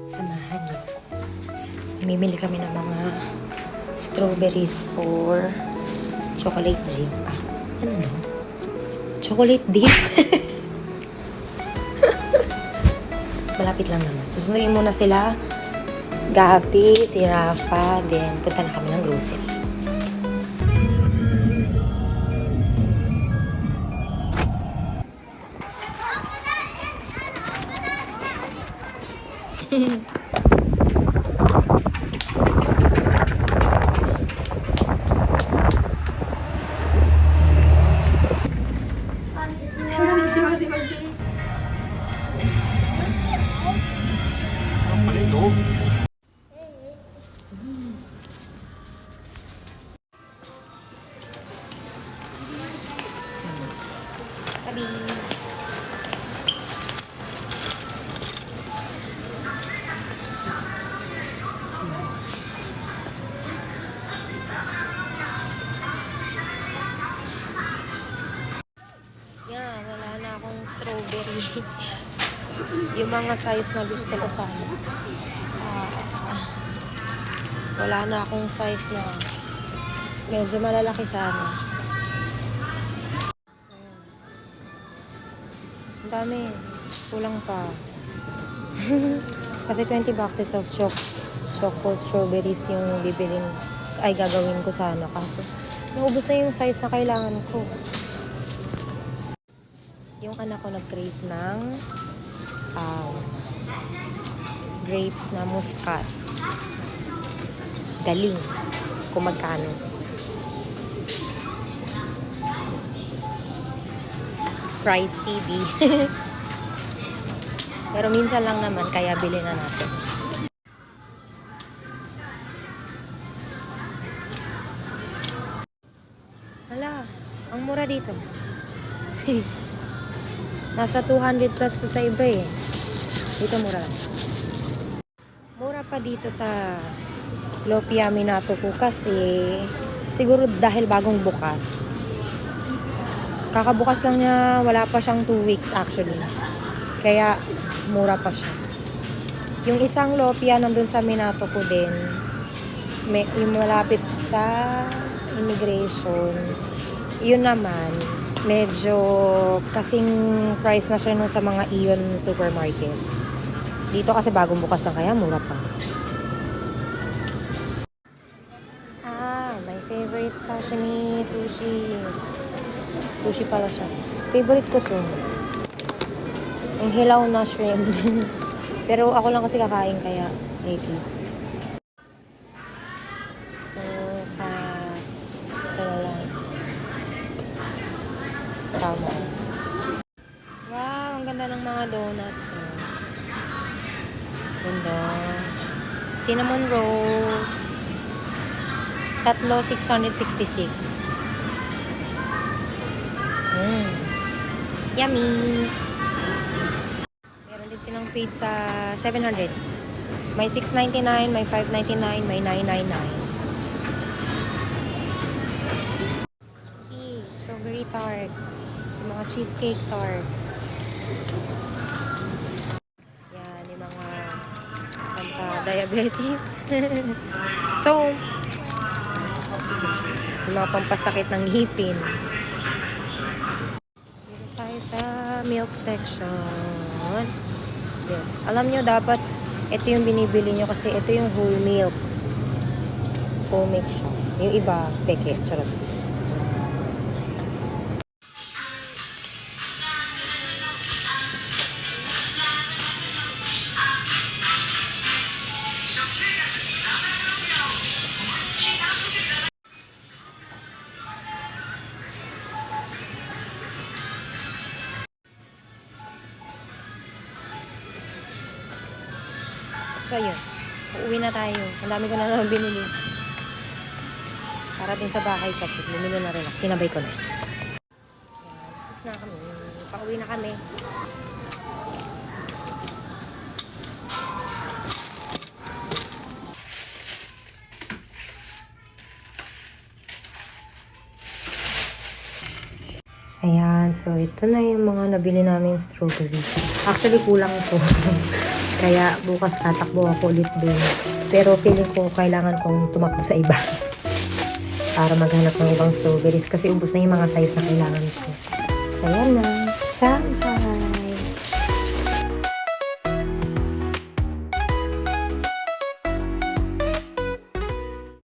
Samahan niyo. Mimili kami ng mga strawberries for chocolate dip. Ano to? Chocolate dip? Malapit lang naman. Susunduin muna sila. Gabi, si Rafa, then punta na kami ng grocery. Tabi. Wala na akong strawberry. Yung mga size na gusto ko sana. Wala na akong size na medyo malalaki sana. Ang dami. Kulang pa. Kasi 20 boxes of choco strawberries yung bibilin ay gagawin ko sana. Kaso naubos na yung size na kailangan ko. Yung anak ko nag-crave ng grapes na muscat. Galing. Kung magkano. Pricey, di. Pero minsan lang naman, kaya bilhin na natin. Hala, ang mura dito. Nasa 200 plus sa iba eh. Dito mura lang. Mura pa dito sa Lopia Minato ko kasi siguro dahil bagong bukas. Kakabukas lang niya, wala pa siyang 2 weeks actually. Kaya mura pa siya. Yung isang Lopia nandun sa Minato ko din, yung malapit sa immigration, yun naman, medyo kasing price na siya nung sa mga Ion supermarkets. Dito kasi bagong bukas lang kaya mura pa. My favorite sashimi sushi. Sushi pala siya. Favorite ko to. Yung hilaw na shrimp. Pero ako lang kasi kakain kaya ekis. So, ito na lang. Sama. Wow, ang ganda ng mga donuts. Ganda. Cinnamon rolls. Tatlo, 666. Yummy! Meron din silang pizza 700. May 699, may 599, may 999. Strawberry tart. Yung mga cheesecake tart. Yan, yung mga pampa-diabetes. So, yung mga pampasakit ng ngipin. Dito tayo sa milk section. Yan. Alam nyo, dapat ito yung binibili nyo kasi ito yung whole milk. Whole milk siya. Yung iba, peke. Charot. So, yun. Uuwi na tayo. Ang dami ko na naman binili. Para din sa bahay kasi. Bumili na rin ako. Sinabay ko na. Yan. Tapos na kami. Pauwi na kami. Ayan. So, ito na yung mga nabili namin strawberry. Actually, kulang to. Kaya bukas tatakbo ako ulit dun. Pero feeling ko kailangan kong tumakbo sa iba. Para maghanap ng ibang strawberries. Kasi ubos na yung mga size na kailangan ko. So, yan na. Shanghai!